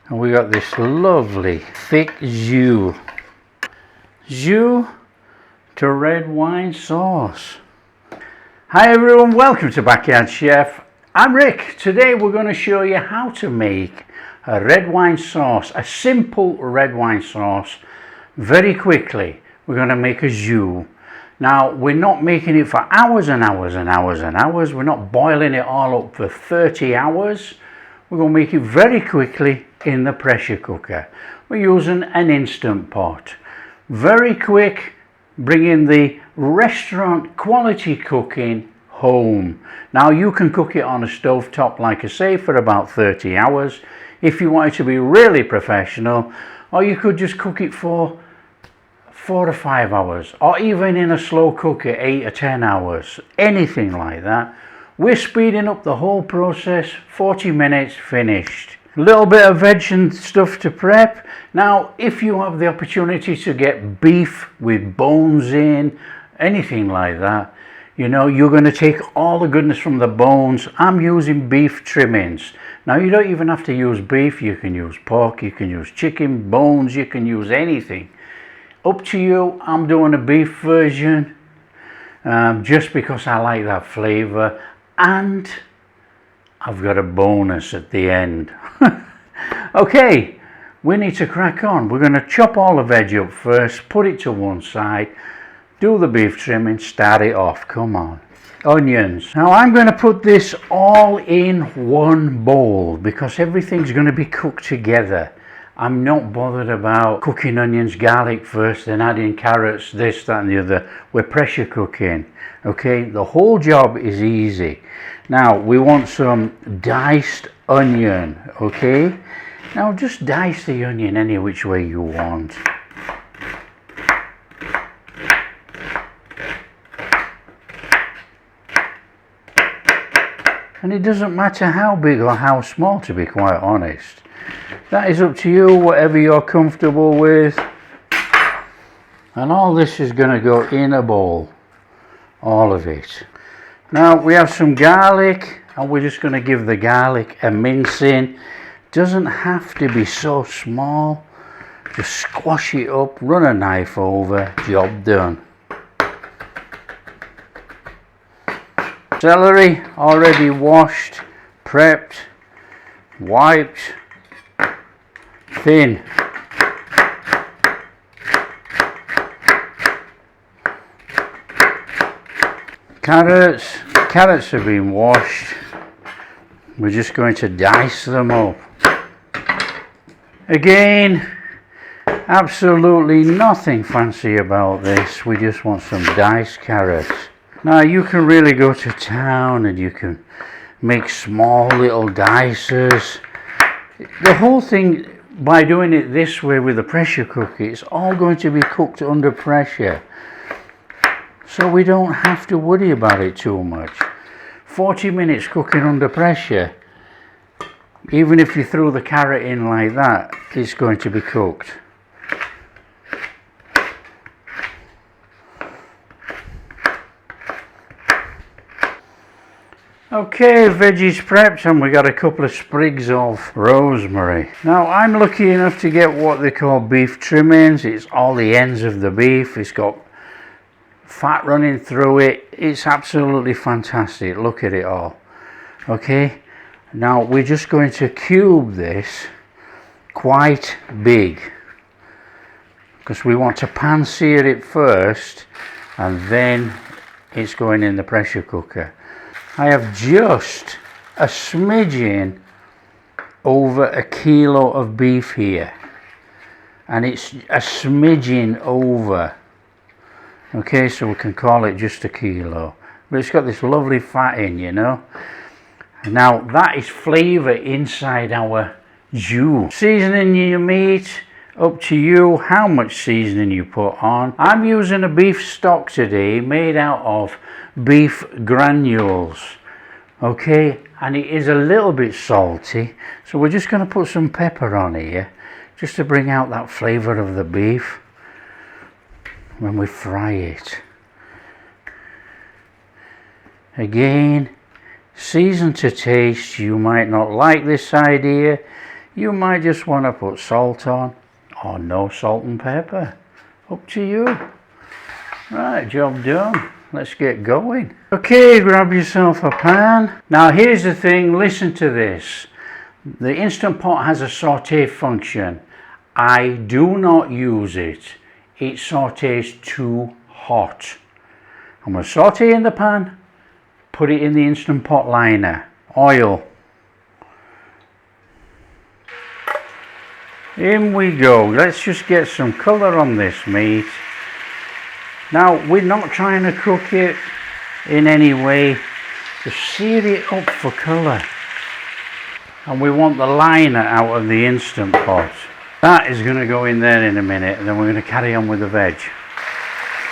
And we got this lovely thick jus. Jus to red wine sauce. Hi everyone, welcome to Backyard Chef. I'm Rick. Today we're going to show you how to make a red wine sauce, a simple red wine sauce, very quickly. We're going to make a jus. Now, we're not making it for hours and hours and hours and hours. We're not boiling it all up for 30 hours. We're going to make it very quickly in the pressure cooker. We're using an instant pot. Very quick, bringing the restaurant quality cooking home. Now, you can cook it on a stovetop, like I say, for about 30 hours if you want it to be really professional, or you could just cook it for 4 to 5 hours, or even in a slow cooker 8 or 10 hours, anything like that. We're speeding up the whole process. 40 minutes, finished. A little bit of veg and stuff to prep. Now, if you have the opportunity to get beef with bones in, anything like that, you know, you're going to take all the goodness from the bones. I'm using beef trimmings. Now, you don't even have to use beef. You can use pork, you can use chicken, bones, you can use anything. Up to you. I'm doing a beef version just because I like that flavour, and I've got a bonus at the end. Okay, we need to crack on. We're going to chop all the veg up first, put it to one side, do the beef trimming, start it off. Come on. Onions. Now I'm going to put this all in one bowl because everything's going to be cooked together. I'm not bothered about cooking onions, garlic first, then adding carrots, this, that and the other. We're pressure cooking, okay? The whole job is easy. Now we want some diced onion, okay? Now just dice the onion any which way you want. And it doesn't matter how big or how small, to be quite honest. That is up to you, whatever you're comfortable with. And all this is going to go in a bowl. All of it. Now we have some garlic, and we're just going to give the garlic a mincing. Doesn't have to be so small. Just squash it up, run a knife over, job done. Celery, already washed, prepped, wiped, thin. Carrots have been washed. We're just going to dice them up. Again, absolutely nothing fancy about this. We just want some diced carrots. Now you can really go to town and you can make small little dices. The whole thing, by doing it this way with the pressure cooker, it's all going to be cooked under pressure. So we don't have to worry about it too much. 40 minutes cooking under pressure. Even if you throw the carrot in like that, it's going to be cooked. Okay, veggies prepped, and we got a couple of sprigs of rosemary. Now I'm lucky enough to get what they call beef trimmings. It's all the ends of the beef. It's got fat running through it. It's absolutely fantastic. Look at it all. Okay, now we're just going to cube this quite big because we want to pan sear it first, and then it's going in the pressure cooker. I have just a smidgen over a kilo of beef here, and it's a smidgen over. Okay, so we can call it just a kilo, but it's got this lovely fat in, you know. Now that is flavour inside our jus. Seasoning your meat, up to you how much seasoning you put on. I'm using a beef stock today made out of beef granules, okay, and it is a little bit salty, so we're just going to put some pepper on here just to bring out that flavour of the beef when we fry it. Again, season to taste. You might not like this idea, You might just want to put salt on, or no salt and pepper. Up to you. Right, job done. Let's get going. Okay, grab yourself a pan. Now here's the thing, listen to this. The Instant Pot has a saute function. I do not use it. It sautés too hot. I'm going to saute in the pan, put it in the Instant Pot liner. Oil. In we go. Let's just get some colour on this meat. Now we're not trying to cook it in any way. Just sear it up for colour. And we want the liner out of the Instant Pot. That is going to go in there in a minute, and then we're going to carry on with the veg.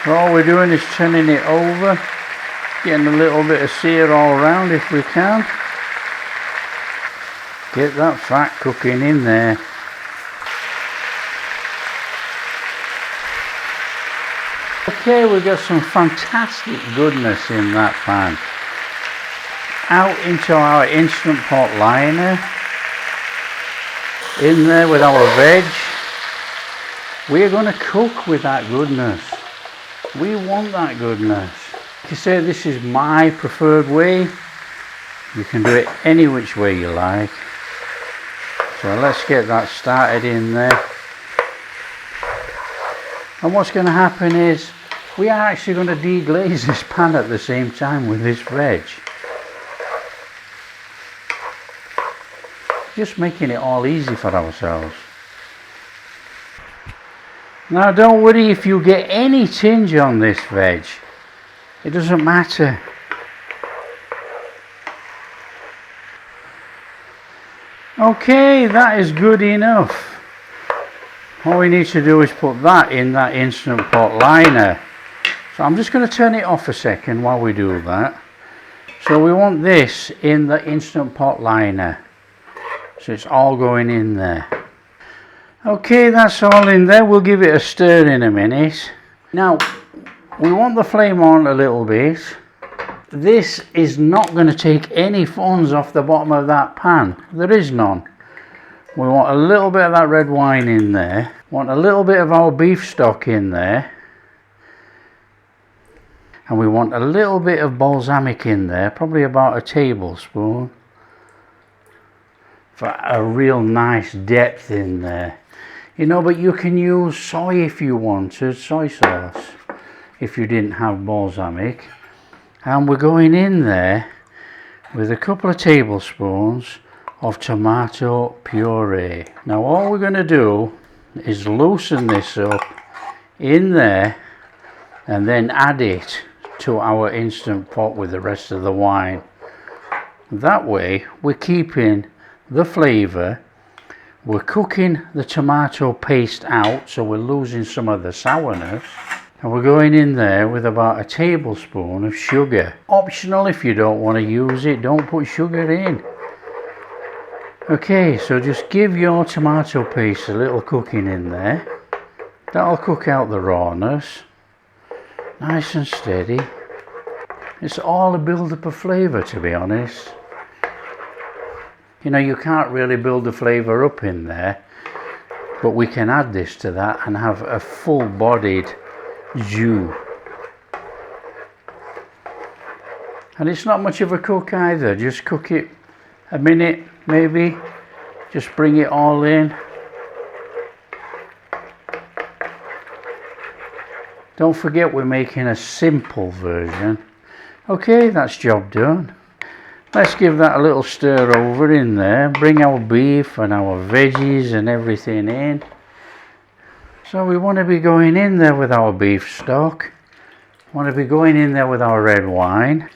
So all we're doing is turning it over, getting a little bit of sear all around if we can. Get that fat cooking in there. Okay, we've got some fantastic goodness in that pan. Out into our Instant Pot liner. In there with our veg. We're going to cook with that goodness. We want that goodness. Like I say, this is my preferred way. You can do it any which way you like. So let's get that started in there. And what's going to happen is we are actually going to deglaze this pan at the same time with this veg. Just making it all easy for ourselves. Now don't worry if you get any tinge on this veg. It doesn't matter. Okay, that is good enough. All we need to do is put that in that Instant Pot liner. So I'm just going to turn it off a second while we do that. So we want this in the Instant Pot liner. So it's all going in there. Okay, that's all in there. We'll give it a stir in a minute. Now, we want the flame on a little bit. This is not going to take any foams off the bottom of that pan. There is none. We want a little bit of that red wine in there. Want a little bit of our beef stock in there. And we want a little bit of balsamic in there, probably about a tablespoon. For a real nice depth in there. You know, but you can use soy if you wanted, soy sauce, if you didn't have balsamic. And we're going in there with a couple of tablespoons of tomato puree. Now all we're going to do is loosen this up in there and then add it to our Instant Pot with the rest of the wine. That way we're keeping the flavour, we're cooking the tomato paste out, so we're losing some of the sourness, and we're going in there with about a tablespoon of sugar. Optional if you don't want to use it, don't put sugar in. Okay, so just give your tomato paste a little cooking in there. That'll cook out the rawness, nice and steady. It's all a build-up of flavour, to be honest. You know, you can't really build the flavour up in there, but we can add this to that and have a full-bodied jus. And it's not much of a cook either, just cook it a minute maybe, just bring it all in. Don't forget we're making a simple version. Okay, that's job done. Let's give that a little stir over in there, bring our beef and our veggies and everything in. So we want to be going in there with our beef stock, want to be going in there with our red wine,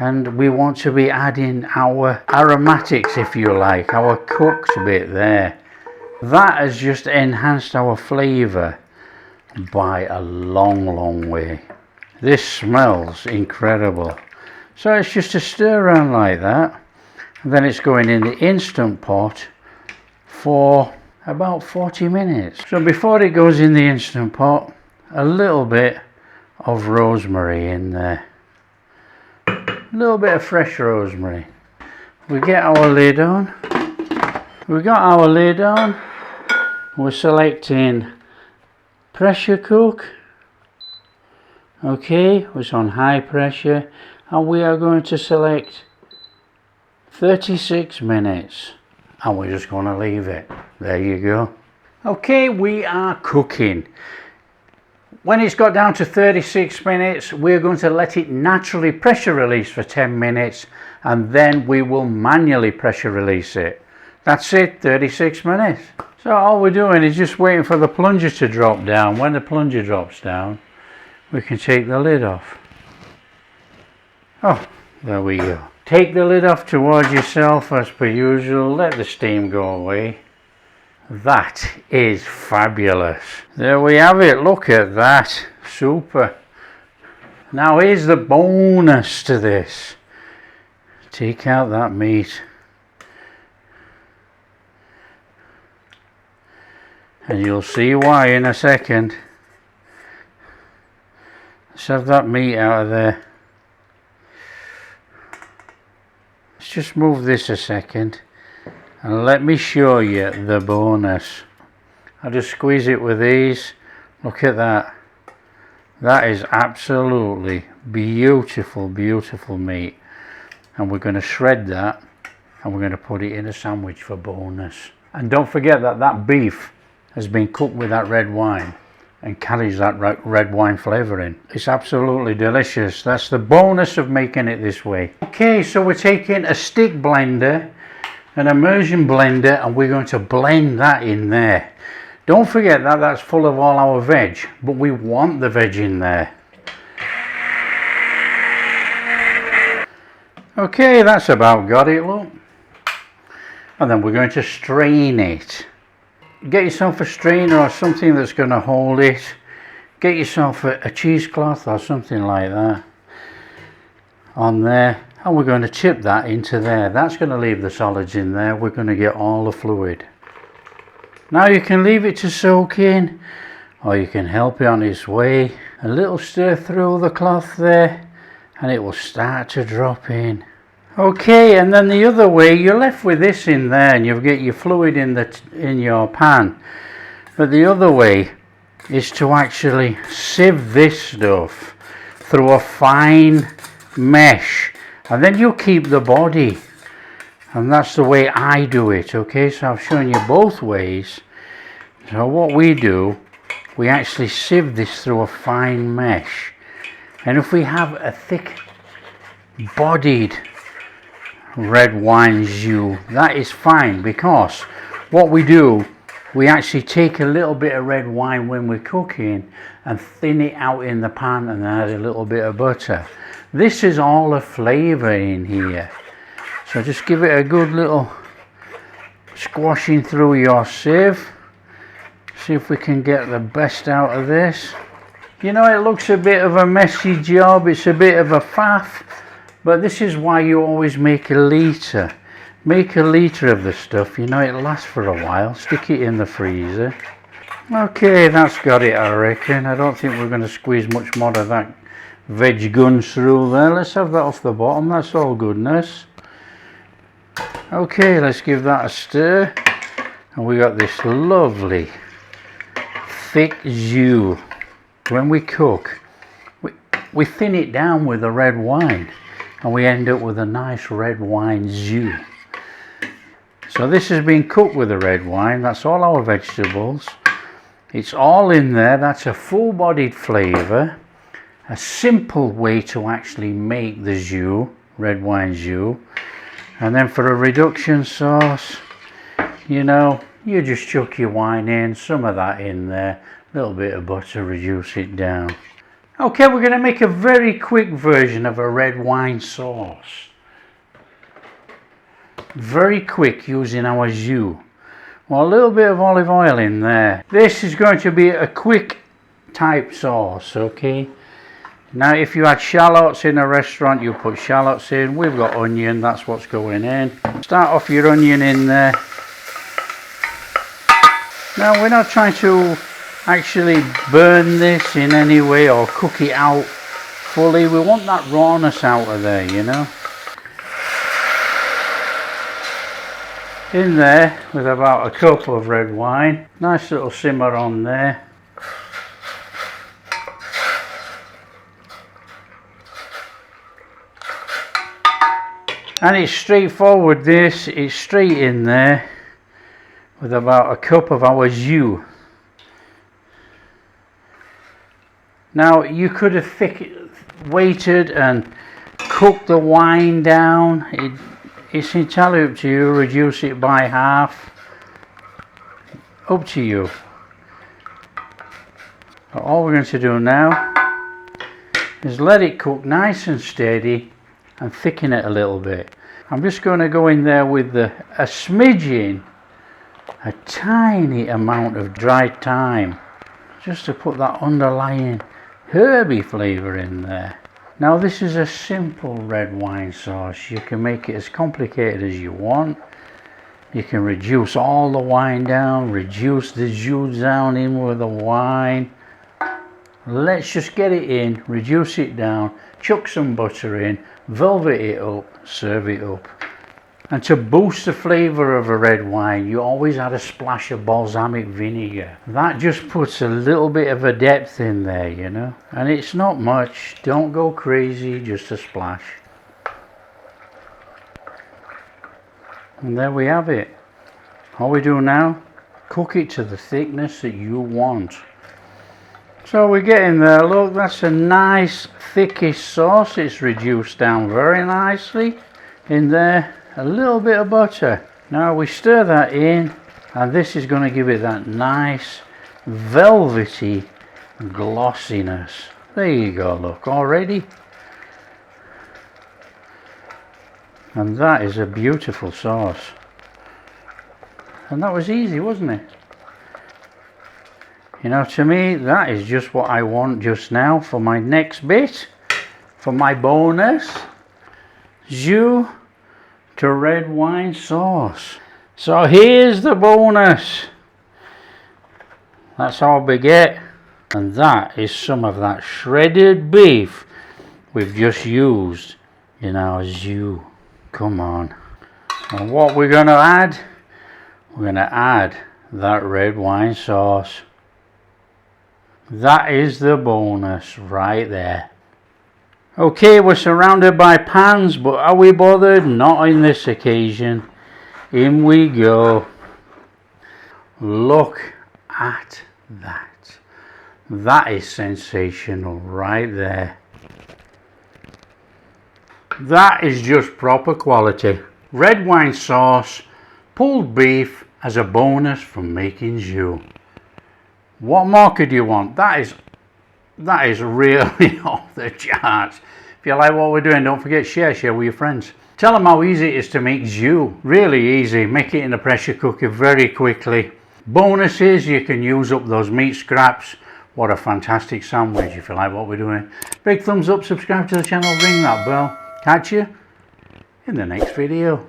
and we want to be adding our aromatics, if you like, our cooked bit there. That has just enhanced our flavour by a long way. This smells incredible. So it's just a stir around like that, and then it's going in the Instant Pot for about 40 minutes. So before it goes in the Instant Pot, a little bit of rosemary in there. A little bit of fresh rosemary. We get our lid on, We've got our lid on. We're selecting pressure cook. Okay, it's on high pressure, and we are going to select 36 minutes, and we're just going to leave it. There you go. Okay, we are cooking. When it's got down to 36 minutes, we're going to let it naturally pressure release for 10 minutes, and then we will manually pressure release it. That's it, 36 minutes. So all we're doing is just waiting for the plunger to drop down. When the plunger drops down, we can take the lid off. Oh, there we go. Take the lid off towards yourself as per usual. Let the steam go away. That is fabulous. There we have it. Look at that. Super. Now here's the bonus to this. Take out that meat. And you'll see why in a second. Let's have that meat out of there. Let's just move this a second. And let me show you the bonus. I'll just squeeze it with these. Look at that. That is absolutely beautiful, beautiful meat. And we're going to shred that. And we're going to put it in a sandwich for bonus. And don't forget that that beef has been cooked with that red wine and carries that red wine flavour in. It's absolutely delicious. That's the bonus of making it this way. Okay, so we're taking a stick blender, an immersion blender, and we're going to blend that in there. Don't forget that that's full of all our veg, but we want the veg in there. Okay, that's about got it, look. And then we're going to strain it. Get yourself a strainer or something that's going to hold it. Get yourself a cheesecloth or something like that on there, and we're going to tip that into there. That's going to leave the solids in there. We're going to get all the fluid. Now you can leave it to soak in, or you can help it on its way. A little stir through the cloth there, and it will start to drop in. Okay, and then the other way, you're left with this in there, and you'll get your fluid in your pan. But the other way is to actually sieve this stuff through a fine mesh, and then you'll keep the body. And that's the way I do it. Okay, so I've shown you both ways. So what we do, we actually sieve this through a fine mesh. And if we have a thick bodied red wine jus, that is fine, because what we do, we actually take a little bit of red wine when we're cooking and thin it out in the pan and add a little bit of butter. This is all the flavour in here. So just give it a good little squashing through your sieve. See if we can get the best out of this. You know, it looks a bit of a messy job, it's a bit of a faff, but this is why you always make a litre. Make a litre of the stuff, you know, it lasts for a while. Stick it in the freezer. Okay, that's got it, I reckon. I don't think we're going to squeeze much more of that veg guns through there. Let's have that off the bottom, that's all goodness. Okay, let's give that a stir. And we got this lovely thick jus. When we cook, we thin it down with the red wine, and we end up with a nice red wine jus. So this has been cooked with the red wine. That's all our vegetables. It's all in there. That's a full-bodied flavour. A simple way to actually make the jus, red wine jus. And then for a reduction sauce, you know, you just chuck your wine in, some of that in there, a little bit of butter, reduce it down. Okay, we're going to make a very quick version of a red wine sauce. Very quick, using our jus. Well, a little bit of olive oil in there. This is going to be a quick type sauce, okay? Now, if you had shallots in a restaurant, you put shallots in. We've got onion, that's what's going in. Start off your onion in there. Now, we're not trying to actually burn this in any way or cook it out fully. We want that rawness out of there, you know. in there with about a cup of red wine. Nice little simmer on there. And it's straightforward, this, it's straight in there with about a cup of our jus. Now you could have waited and cooked the wine down. It's entirely up to you, reduce it by half, up to you. But all we're going to do now is let it cook nice and steady and thicken it a little bit. I'm just going to go in there with a smidgen, a tiny amount of dried thyme, just to put that underlying herby flavour in there. Now this is a simple red wine sauce. You can make it as complicated as you want. You can reduce all the wine down, reduce the jus down in with the wine. Let's just get it in, reduce it down, chuck some butter in, velvet it up, serve it up. And to boost the flavour of a red wine, you always add a splash of balsamic vinegar. That just puts a little bit of a depth in there, you know. And it's not much, don't go crazy, just a splash. And there we have it. All we do now, cook it to the thickness that you want. So we're getting there, look, that's a nice thickish sauce. It's reduced down very nicely. In there, a little bit of butter. Now we stir that in, and this is going to give it that nice velvety glossiness. There you go, look, already. And that is a beautiful sauce. And that was easy, wasn't it? You know, to me, that is just what I want just now for my next bit, for my bonus. Jus to red wine sauce. So here's the bonus. That's our baguette. And that is some of that shredded beef we've just used in our jus. Come on. And what we're going to add? We're going to add that red wine sauce. That is the bonus right there. Okay, we're surrounded by pans, but are we bothered? Not in this occasion. In we go. Look at that. That is sensational right there. That is just proper quality. Red wine sauce, pulled beef as a bonus from making jus. What more could you want? That is really off the charts. If you like what we're doing, don't forget share with your friends. Tell them how easy it is to make jus. Really easy. Make it in a pressure cooker very quickly. Bonus is you can use up those meat scraps. What a fantastic sandwich if you like what we're doing. Big thumbs up, subscribe to the channel, ring that bell. Catch you in the next video.